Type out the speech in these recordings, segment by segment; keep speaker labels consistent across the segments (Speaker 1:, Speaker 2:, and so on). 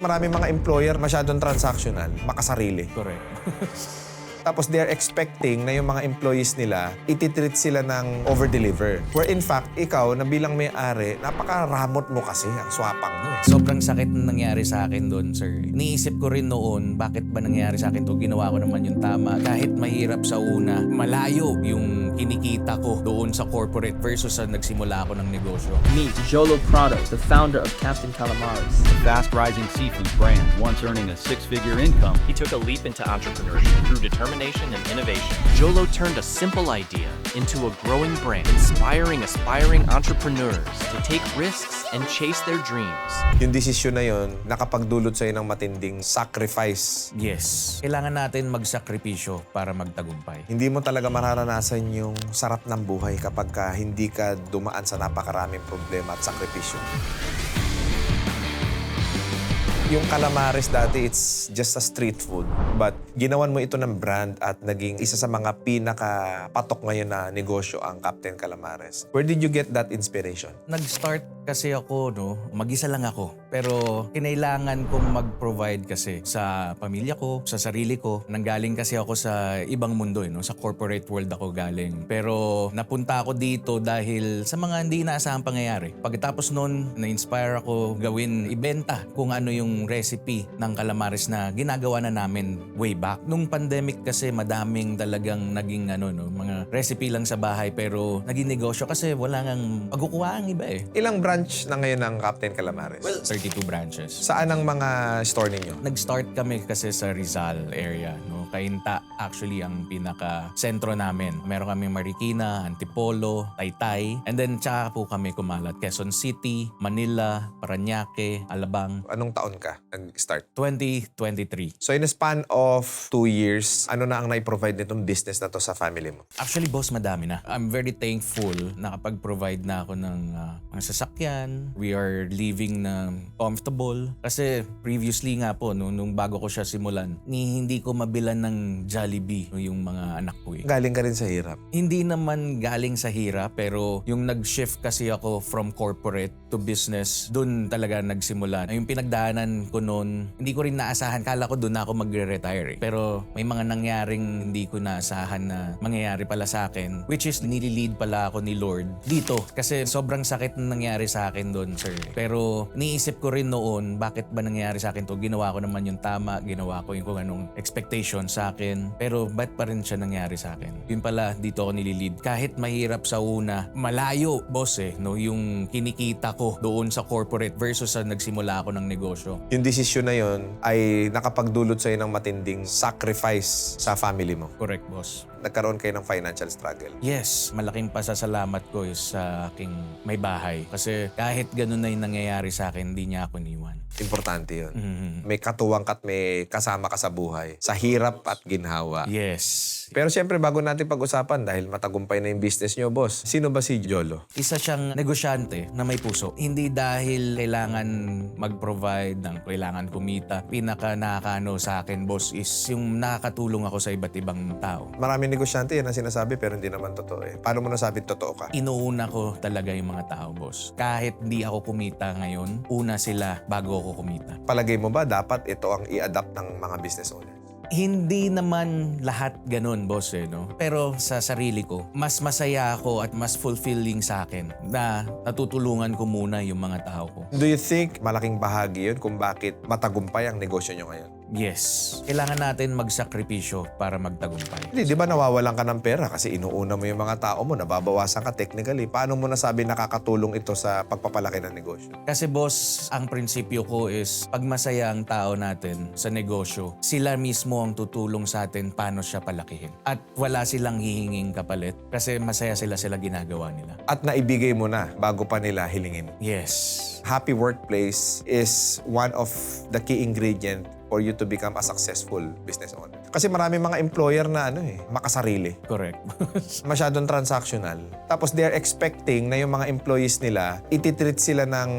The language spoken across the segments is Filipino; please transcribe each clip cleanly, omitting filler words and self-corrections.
Speaker 1: Maraming mga employer masyadong transactional, makasarili.
Speaker 2: Correct.
Speaker 1: Tapos they're expecting na yung mga employees nila, ititreat sila ng over-deliver. Where in fact, ikaw na bilang may-ari, napakaramot mo kasi ang swapang mo eh.
Speaker 2: Sobrang sakit na nangyari sa akin doon, sir. Iniisip ko rin noon, bakit ba nangyari sa akin to? Ginawa ko naman yung tama. Kahit mahirap sa una, malayo yung kinikita ko doon sa corporate versus sa nagsimula ako ng negosyo.
Speaker 3: Meet Jolo Prado, the founder of Captain Calamares.
Speaker 4: Fast-rising seafood brand, once earning a six-figure income.
Speaker 5: He took a leap into entrepreneurship through determination and innovation. Jolo turned a simple idea into a growing brand, inspiring aspiring entrepreneurs to take risks and chase their dreams.
Speaker 1: Yung desisyon na yun, nakapagdulot sa'yo ng matinding sacrifice.
Speaker 2: Yes. Kailangan natin magsakripisyo para magtagumpay.
Speaker 1: Hindi mo talaga mararanasan yung sarap ng buhay kapag hindi ka dumaan sa napakaraming problema at sakripisyo. Yung Calamares dati, it's just a street food. But ginawan mo ito ng brand at naging isa sa mga pinaka-patok ngayon na negosyo ang Captain Calamares. Where did you get that inspiration?
Speaker 2: Nag-start kasi ako, mag-isa lang ako. Pero kinailangan kong mag-provide kasi sa pamilya ko, sa sarili ko. Nanggaling kasi ako sa ibang mundo, sa corporate world ako galing. Pero napunta ako dito dahil sa mga hindi inaasahang pangyayari. Pagkatapos noon, na-inspire ako gawin, ibenta kung ano yung recipe ng calamares na ginagawa na namin way back. Nung pandemic kasi madaming talagang naging mga recipe lang sa bahay pero naging negosyo kasi wala ngang pagkukuha ang iba eh.
Speaker 1: Ilang branch na ngayon ng Captain Calamares?
Speaker 2: 32 branches.
Speaker 1: Saan ang mga store ninyo?
Speaker 2: Nag-start kami kasi sa Rizal area, Cainta actually ang pinaka-sentro namin. Meron kami Marikina, Antipolo, Taytay, and then tsaka po kami kumalat. Quezon City, Manila, Parañaque, Alabang.
Speaker 1: Anong taon ka nag-start?
Speaker 2: 2023.
Speaker 1: So in a span of 2 years, ano na ang nai-provide nitong business na to sa family mo?
Speaker 2: Actually, boss, madami na. I'm very thankful na nakapag-provide na ako ng mga sasakyan. We are living na comfortable. Kasi previously nga po, nung bago ko siya simulan, hindi ko mabilan ng Jollibee yung mga anak ko eh.
Speaker 1: Galing ka rin sa hirap.
Speaker 2: Hindi naman galing sa hirap, pero yung nag-shift kasi ako from corporate to business, dun talaga nagsimula. Yung pinagdaanan ko noon, hindi ko rin naasahan. Kala ko dun na ako magre-retire eh. Pero may mga nangyaring hindi ko naasahan na mangyayari pala sa akin, which is nililid pala ako ni Lord dito. Kasi sobrang sakit na nangyari sa akin doon, sir. Pero niisip ko rin noon, bakit ba nangyari sa akin to? Ginawa ko naman yung tama, ginawa ko yung kung anong expectation sa akin. Pero ba't pa rin siya nangyari sa akin? Yun pala, dito ako nililid. Kahit mahirap sa una, malayo, boss yung kinikita ko doon sa corporate versus sa nagsimula ako ng negosyo.
Speaker 1: Yung desisyon na yun ay nakapagdulot sa'yo ng matinding sacrifice sa family mo.
Speaker 2: Correct, boss.
Speaker 1: Nagkaroon kayo ng financial struggle.
Speaker 2: Yes, malaking pasasalamat ko is sa aking may bahay. Kasi kahit ganun na yung nangyayari sa akin, hindi niya ako iniwan.
Speaker 1: Importante yun.
Speaker 2: Mhm.
Speaker 1: May katuwang ka at may kasama ka sa buhay. Sa hirap at ginhawa.
Speaker 2: Yes.
Speaker 1: Pero siyempre, bago natin pag-usapan, dahil matagumpay na yung business nyo, boss, sino ba si Jolo?
Speaker 2: Isa siyang negosyante na may puso. Hindi dahil kailangan mag-provide ng kailangan kumita. Pinaka nakakano sa akin, boss, is yung nakakatulong ako sa iba't ibang tao.
Speaker 1: Maraming negosyante yan ang sinasabi pero hindi naman totoo eh. Paano mo nasabi totoo ka?
Speaker 2: Inuuna ko talaga yung mga tao, boss. Kahit hindi ako kumita ngayon, una sila bago ako kumita.
Speaker 1: Palagay mo ba dapat ito ang i-adapt ng mga business owner?
Speaker 2: Hindi naman lahat ganun, boss, Pero sa sarili ko, mas masaya ako at mas fulfilling sa akin na natutulungan ko muna yung mga tao ko.
Speaker 1: Do you think malaking bahagi yun kung bakit matagumpay ang negosyo nyo ngayon?
Speaker 2: Yes. Kailangan natin magsakripisyo para magtagumpay.
Speaker 1: Hindi, di ba nawawalan ka ng pera kasi inuuna mo yung mga tao mo, nababawasan ka technically. Paano mo nasabi nakakatulong ito sa pagpapalaki ng negosyo?
Speaker 2: Kasi boss, ang prinsipyo ko is pag masaya ang tao natin sa negosyo, sila mismo ang tutulong sa atin paano siya palakihin. At wala silang hihinging kapalit kasi masaya sila ginagawa nila.
Speaker 1: At naibigay mo na bago pa nila hilingin.
Speaker 2: Yes.
Speaker 1: Happy workplace is one of the key ingredient for you to become a successful business owner. Kasi marami mga employer na makasarili.
Speaker 2: Correct.
Speaker 1: Masyadong transactional. Tapos they're expecting na yung mga employees nila, ititreat sila ng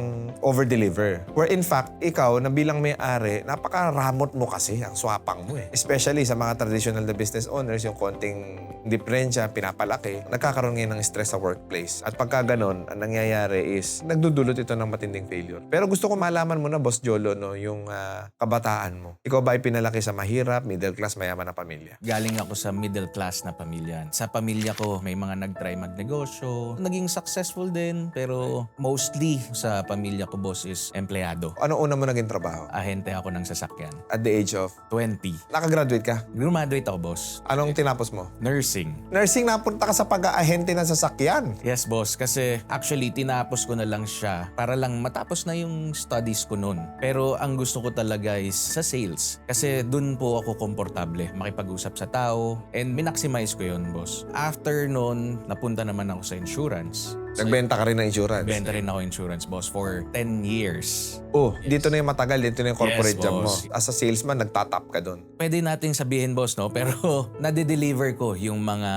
Speaker 1: over-deliver. Where in fact, ikaw na bilang may-ari, napakaramot mo kasi ang swapang mo eh. Especially sa mga traditional na business owners, yung konting diferensya, pinapalaki, nagkakaroon ngayon ng stress sa workplace. At pagka ganon, ang nangyayari is, nagdudulot ito ng matinding failure. Pero gusto ko malaman mo na, Boss Jolo, no, yung kabataan mo. Ikaw ba ay pinalaki sa mahirap, middle class, mayaman na pamilya?
Speaker 2: Galing ako sa middle class na pamilya. Sa pamilya ko, may mga nag-try magnegosyo. Naging successful din, pero mostly sa pamilya ko, boss, is empleyado.
Speaker 1: Ano una mo naging trabaho?
Speaker 2: Ahente ako ng sasakyan.
Speaker 1: At the age of?
Speaker 2: 20.
Speaker 1: Nakagraduate ka?
Speaker 2: Graduate ako, boss.
Speaker 1: Anong tinapos mo?
Speaker 2: Nursing.
Speaker 1: Nursing, napunta ka sa pag-aahente ng sasakyan.
Speaker 2: Yes, boss. Kasi actually, tinapos ko na lang siya para lang matapos na yung studies ko noon. Pero ang gusto ko talaga is sa sales. Kasi dun po ako komportable. Makipag-usap sa tao. And minaximize ko yun, boss. After noon, napunta naman ako sa insurance.
Speaker 1: Nagbenta ka rin ng insurance.
Speaker 2: Benta rin ako insurance, boss, for 10 years.
Speaker 1: Oh, dito na yung matagal, dito na yung corporate
Speaker 2: Yes,
Speaker 1: job mo.
Speaker 2: boss.
Speaker 1: As a salesman, nagtatap ka doon.
Speaker 2: Pwede nating sabihin, boss, no? Pero nade-deliver ko yung mga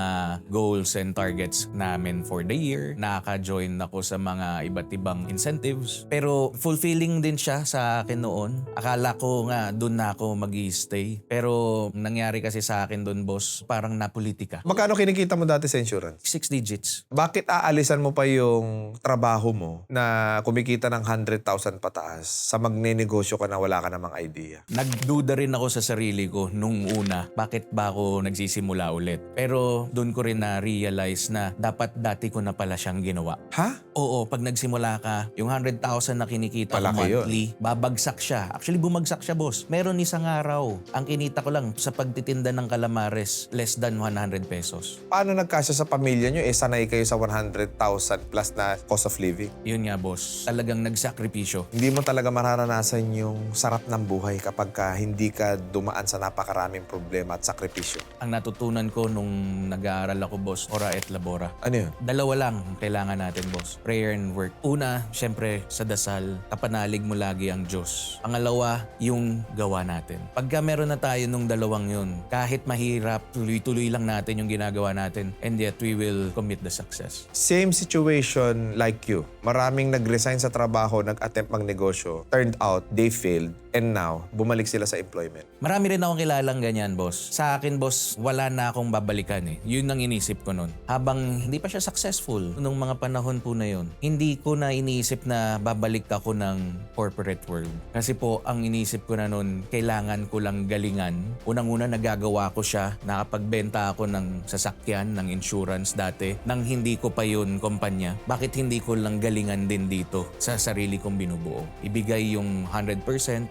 Speaker 2: goals and targets namin for the year. Nakaka-join ako sa mga iba't ibang incentives. Pero fulfilling din siya sa akin noon. Akala ko nga doon na ako mag-i-stay. Pero nangyari kasi sa akin doon, boss, parang napolitika.
Speaker 1: Magkano kinikita mo dati sa insurance?
Speaker 2: 6 digits.
Speaker 1: Bakit aalisan mo pa yung trabaho mo na kumikita ng 100,000 pataas sa magnenegosyo ka na wala ka namang idea?
Speaker 2: Nagduda rin ako sa sarili ko nung una, bakit ba ako nagsisimula ulit? Pero doon ko rin na-realize na dapat dati ko na pala siyang ginawa.
Speaker 1: Ha?
Speaker 2: Oo, pag nagsimula ka, yung 100,000 na kinikita ko
Speaker 1: Palaki yun.
Speaker 2: monthly, babagsak siya. Actually, bumagsak siya, boss. Meron isang araw, ang kinita ko lang sa pagtitinda ng calamares, less than 100 pesos.
Speaker 1: Paano nagkasya sa pamilya nyo? Sanay kayo sa 100,000 plus na cost of living.
Speaker 2: Yun nga, boss. Talagang nagsakripisyo.
Speaker 1: Hindi mo talaga mararanasan yung sarap ng buhay kapag hindi ka dumaan sa napakaraming problema at sakripisyo.
Speaker 2: Ang natutunan ko nung nag-aaral ako, boss, ora et labora.
Speaker 1: Ano yun?
Speaker 2: Dalawa lang ang kailangan natin, boss. Prayer and work. Una, syempre, sa dasal, kapanalig mo lagi ang Diyos. Pangalawa, yung gawa natin. Pagka meron na tayo nung dalawang yun, kahit mahirap, tuloy-tuloy lang natin yung ginagawa natin, and yet we will commit the success.
Speaker 1: Same situation like you. Maraming nag-resign sa trabaho, nag-attempt magnegosyo. Turned out, they failed. And now, bumalik sila sa employment.
Speaker 2: Marami rin akong kilalang ganyan, boss. Sa akin, boss, wala na akong babalikan eh. Yun ang inisip ko nun. Habang hindi pa siya successful nung mga panahon po na yun, hindi ko na iniisip na babalik ako ng corporate world. Kasi po, ang inisip ko na nun, kailangan ko lang galingan. Unang-una, nagagawa ko siya. Nakapagbenta ako ng sasakyan, ng insurance dati, nang hindi ko pa yun kumpanya. Bakit hindi ko lang galingan din dito sa sarili kong binubuo? Ibigay yung 100%,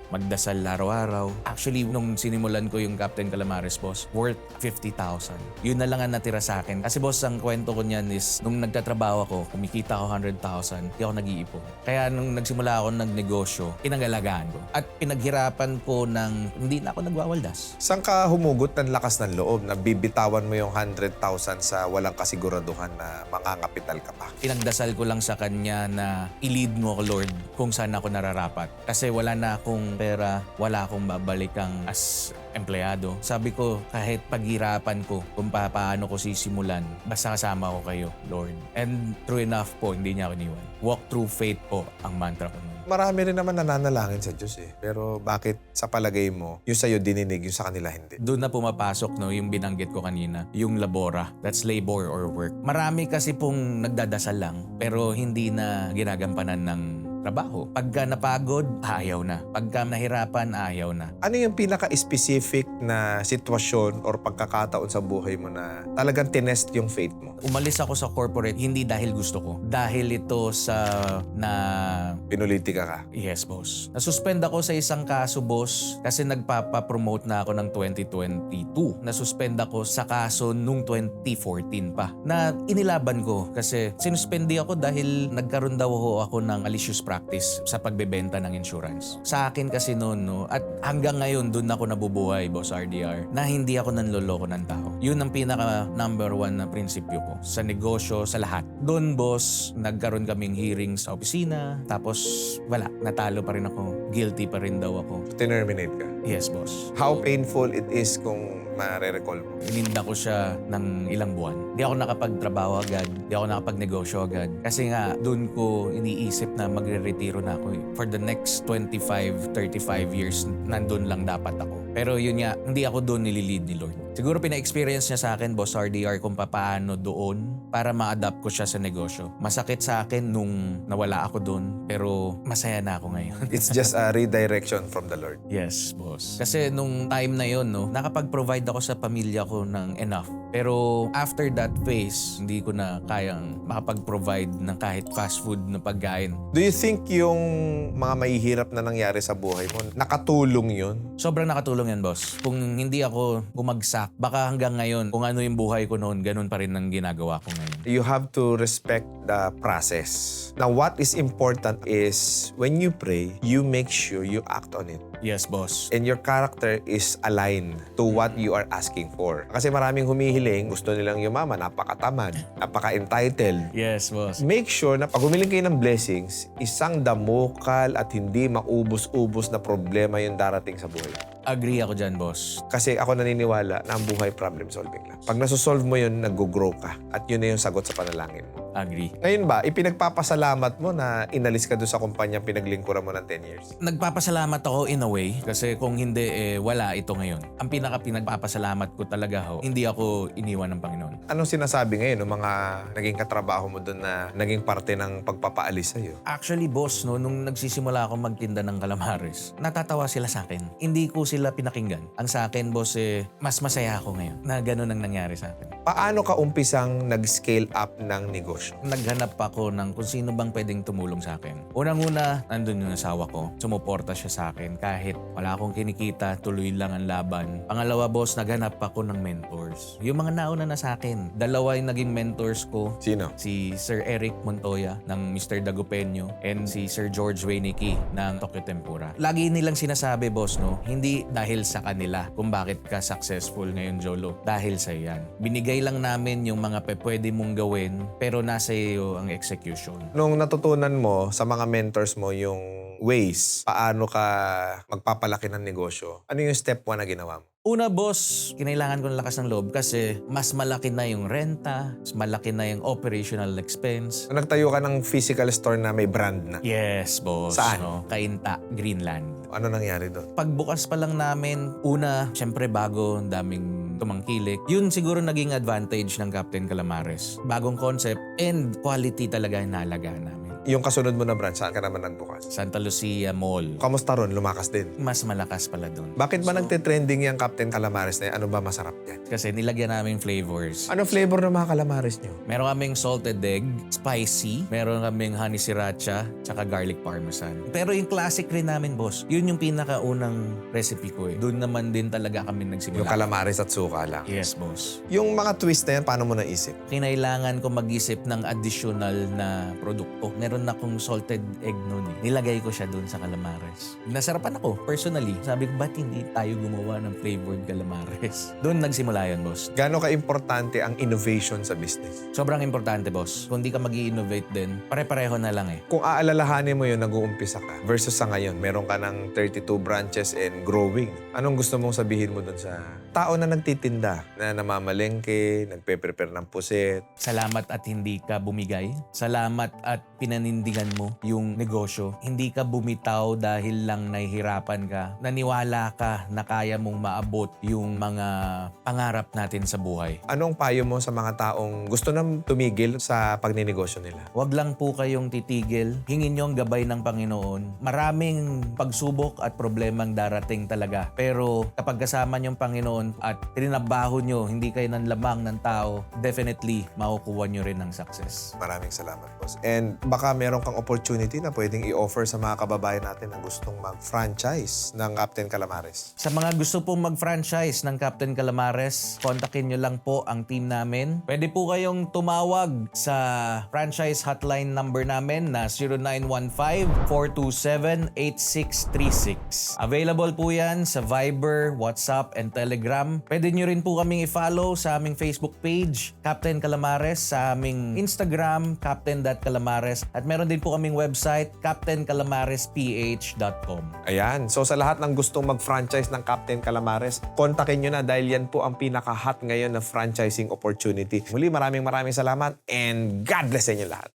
Speaker 2: magdasal araw-araw. Actually, nung sinimulan ko yung Captain Calamares, boss, worth 50,000. Yun na lang ang natira sa akin. Kasi boss, ang kwento ko niyan is, nung nagtatrabaho ako, kumikita ako 100,000, hindi ako nag-iipon. Kaya nung nagsimula ako nagnegosyo, pinangalagaan ko. At pinaghirapan ko ng hindi na ako nagwawaldas.
Speaker 1: Saan ka humugot ng lakas ng loob na bibitawan mo yung 100,000 sa walang kasiguraduhan na mangangapital ka pa?
Speaker 2: Pinagdasal ko lang sa kanya na i-lead mo ako, Lord, kung saan ako nararapat. Kasi wala na akong pera, wala akong babalikang as empleyado. Sabi ko, kahit paghirapan ko kung paano ko sisimulan, basta kasama ko kayo, Lord. And true enough po, hindi niya ako iniwan. Walk through faith po ang mantra ko nun.
Speaker 1: Marami rin naman nananalangin sa Diyos eh. Pero bakit sa palagay mo, yung sa'yo dininig, yung sa kanila hindi?
Speaker 2: Doon na pumapasok no, yung binanggit ko kanina, yung labora. That's labor or work. Marami kasi pong nagdadasal lang, pero hindi na ginagampanan ng trabaho. Pagka napagod, ayaw na. Pagka nahirapan, ayaw na.
Speaker 1: Ano yung pinaka-specific na sitwasyon or pagkakataon sa buhay mo na talagang tinest yung faith mo?
Speaker 2: Umalis ako sa corporate, hindi dahil gusto ko. Dahil ito sa
Speaker 1: Pinulitika ka?
Speaker 2: Yes, boss. Nasuspend ako sa isang kaso, boss, kasi nagpapapromote na ako ng 2022. Nasuspend ako sa kaso nung 2014 pa, na inilaban ko kasi sinuspendi ako dahil nagkaroon daw ako ng malicious practice sa pagbebenta ng insurance. Sa akin kasi noon, no, at hanggang ngayon doon ako nabubuhay, Boss RDR, na hindi ako nanloloko ng tao. Yun ang pinaka number one na prinsipyo ko sa negosyo, sa lahat. Doon, boss, nagkaroon kaming hearing sa opisina, tapos wala, natalo pa rin ako. Guilty pa rin daw ako.
Speaker 1: Terminate ka.
Speaker 2: Yes, boss.
Speaker 1: How painful it is kung mare-recall mo.
Speaker 2: Ininda ko siya ng ilang buwan. Di ako nakapagtrabaho agad. Di ako nakapagnegosyo agad. Kasi nga, doon ko iniisip na magre-retiro na ako. For the next 25, 35 years, nandun lang dapat ako. Pero yun nga, hindi ako doon nililid ni Lord. Siguro pina-experience niya sa akin, Boss RDR, kung paano doon para ma-adapt ko siya sa negosyo. Masakit sa akin nung nawala ako doon, pero masaya na ako ngayon.
Speaker 1: It's just a redirection from the Lord.
Speaker 2: Yes, boss. Kasi nung time na yon, no, nakapag-provide ako sa pamilya ko ng enough. Pero after that phase, hindi ko na kayang makapag-provide ng kahit fast food na pagkain.
Speaker 1: Do you think yung mga mahihirap na nangyari sa buhay mo, nakatulong yun?
Speaker 2: Sobrang nakatulong yan, boss. Kung hindi ako bumagsak, baka hanggang ngayon, kung ano yung buhay ko noon, ganun pa rin ang ginagawa ko ngayon.
Speaker 1: You have to respect the process. Now, what is important is when you pray, you make sure you act on it.
Speaker 2: Yes, boss.
Speaker 1: And your character is aligned to what you are asking for. Kasi maraming humihiling, gusto nilang yumaman, napakatamad, napaka-entitled.
Speaker 2: Yes, boss.
Speaker 1: Make sure na pag humiling kayo ng blessings, isang damukal at hindi maubos-ubos na problema yung darating sa buhay.
Speaker 2: Agree ako dyan, boss.
Speaker 1: Kasi ako naniniwala na ang buhay problem solving lang. Pag nasosolve mo yun, nag-grow ka. At yun na yung sagot sa panalangin mo.
Speaker 2: Agree.
Speaker 1: Ngayon ba, ipinagpapasalamat mo na inalis ka doon sa kumpanya pinaglingkuran mo ng 10 years?
Speaker 2: Nagpapasalamat ako in a way kasi kung hindi, wala ito ngayon. Ang pinagpapasalamat ko talaga hindi ako iniwan ng Panginoon.
Speaker 1: Anong sinasabi ngayon ng mga naging katrabaho mo doon na naging parte ng pagpapaalis sa'yo?
Speaker 2: Actually, boss, no, nung nagsisimula ako magtinda ng calamares, natatawa sila sa akin. Hindi ko sila pinakinggan. Ang sa akin, boss, mas masaya ako ngayon na ganun ang nangyari sa akin.
Speaker 1: Paano ka umpisang nag-scale up ng negosyo?
Speaker 2: Naghanap ako ng kung sino bang pwedeng tumulong sa akin. Unang-una, nandun yung asawa ko. Sumuporta siya sa akin kahit wala akong kinikita, tuloy lang ang laban. Pangalawa, boss, naghanap ako ng mentors. Yung mga nauna na sa akin. Dalawa yung naging mentors ko.
Speaker 1: Sino?
Speaker 2: Si Sir Eric Montoya ng Mr. Dagopeño and si Sir George Weineke ng Tokyo Tempura. Lagi nilang sinasabi, boss, no, hindi dahil sa kanila kung bakit ka successful ngayon, Jolo. Dahil sa yan. Binigay lang namin yung mga pwede mong gawin pero nasa iyo ang execution.
Speaker 1: Nung natutunan mo sa mga mentors mo yung ways, paano ka magpapalaki ng negosyo, ano yung step 1 na ginawa mo?
Speaker 2: Una, boss, kinailangan ko ng lakas ng loob kasi mas malaki na yung renta, mas malaki na yung operational expense.
Speaker 1: Nagtayo ka ng physical store na may brand na.
Speaker 2: Yes, boss.
Speaker 1: Saan?
Speaker 2: No? Kainta, Greenland.
Speaker 1: Ano nangyari doon?
Speaker 2: Pagbukas pa lang namin, una, syempre bago, ang daming tumangkilik. Yun siguro naging advantage ng Captain Calamares. Bagong concept and quality talaga yung nalagaan namin.
Speaker 1: Yung kasunod mo na branch, saan ka naman nagbukas?
Speaker 2: Santa Lucia Mall.
Speaker 1: Kamusta ron? Lumakas din.
Speaker 2: Mas malakas pala doon.
Speaker 1: Bakit ba nagte-trending yung Captain Calamares na yan? Ano ba masarap yan?
Speaker 2: Kasi nilagyan namin flavors.
Speaker 1: Ano flavor ng mga calamares nyo?
Speaker 2: Meron kaming salted egg, spicy, meron kaming honey sriracha, tsaka garlic parmesan. Pero yung classic rin namin, boss, yun yung pinakaunang recipe ko eh. Doon naman din talaga kami
Speaker 1: Yung
Speaker 2: nagsimula.
Speaker 1: calamares at suka lang.
Speaker 2: Yes, boss.
Speaker 1: Yung mga twist na yan, paano mo naisip?
Speaker 2: Kinailangan ko mag-isip ng additional na produkto. Meron akong salted egg noon eh. Nilagay ko siya doon sa calamares. Nasarapan ako, personally. Sabi ko, ba't hindi tayo gumawa ng flavored calamares? Doon nagsimula yun, boss.
Speaker 1: Gaano ka-importante ang innovation sa business?
Speaker 2: Sobrang importante, boss. Kung di ka mag-i-innovate din, pare-pareho na lang eh.
Speaker 1: Kung aalalahanin mo yun, nag-uumpisa ka versus sa ngayon, meron ka ng 32 branches and growing. Anong gusto mong sabihin mo dun sa tao na nagtitinda, na namamalengke, nagpe-prepare ng puset?
Speaker 2: Salamat at hindi ka bumigay. Salamat at pinanindigan mo yung negosyo. Hindi ka bumitaw dahil lang nahihirapan ka. Naniwala ka na kaya mong maabot yung mga pangarap natin sa buhay.
Speaker 1: Anong payo mo sa mga taong gusto nang tumigil sa pagninegosyo nila?
Speaker 2: Huwag lang po kayong titigil. Hingin nyo ang gabay ng Panginoon. Maraming pagsubok at problemang darating talaga. Pero kapag kasama nyo ang Panginoon at trinabaho nyo, hindi kayo nanlamang ng tao, definitely makukuha nyo rin ng success.
Speaker 1: Maraming salamat, boss. And baka baka meron kang opportunity na pwedeng i-offer sa mga kababayan natin na gustong mag-franchise ng Captain Calamares.
Speaker 2: Sa mga gusto pong mag-franchise ng Captain Calamares, kontakin nyo lang po ang team namin. Pwede po kayong tumawag sa franchise hotline number namin na 0915-427-8636. Available po yan sa Viber, WhatsApp, and Telegram. Pwede nyo rin po kaming i-follow sa aming Facebook page, Captain Calamares, sa aming Instagram, captain.calamares, at meron din po kaming website, captaincalamaresph.com.
Speaker 1: Ayan. So sa lahat ng gustong mag-franchise ng Captain Calamares, kontakin nyo na dahil yan po ang pinaka-hot ngayon na franchising opportunity. Muli, maraming salamat and God bless sa inyo lahat.